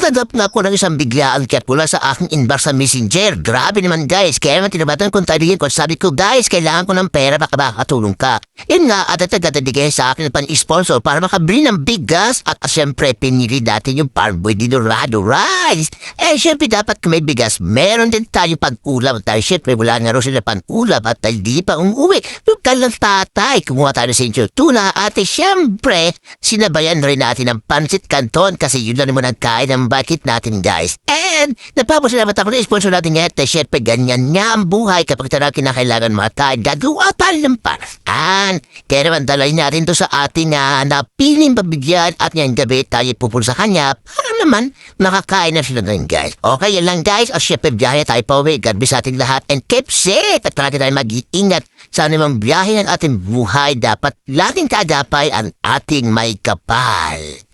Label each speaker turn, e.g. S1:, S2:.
S1: Nakatanggap nga po ng isang biglaan chat mula sa aking inbox sa Messenger. Grabe naman guys, kaya naman tinabatan kong talihin ko. Sabi ko guys, kailangan ko ng pera, baka makatulong ka. Yun nga, at agad-agadigay sa akin ng pan-sponsor para makabili ng bigas. At syempre, pinili natin yung Parboy de Dorado Rice. Syempre dapat kung may bigas, meron din tayo pag-ulam. Dahil syempre wala nga rin sila pang-ulam at dahil di pa umuwi. Lokal ng tatay, kumuha tayo sa inyo tuna. At syempre, sinabayan rin natin ng pansit canton kasi yun lang naman ang kain ng bakit natin guys. And napapasalamat ako na sponsor natin ngayon. Syempre ganyan nga ang buhay kapag talagang kinakailangan mga tayo. Gagawa tayo ng paraan. Kaya naman dalhin natin to sa ating napiling pabigyan at ngayong gabi tayo pupunta sa kanya para naman makakain na sila ngayon guys. Okay, yan lang guys. O syempre biyahe tayo pa uwi. God bless sa ating lahat and keep safe. At palagi tayo mag-iingat sa anumang biyahe ng ating buhay. Dapat laging kaagapay ang ating may kapal.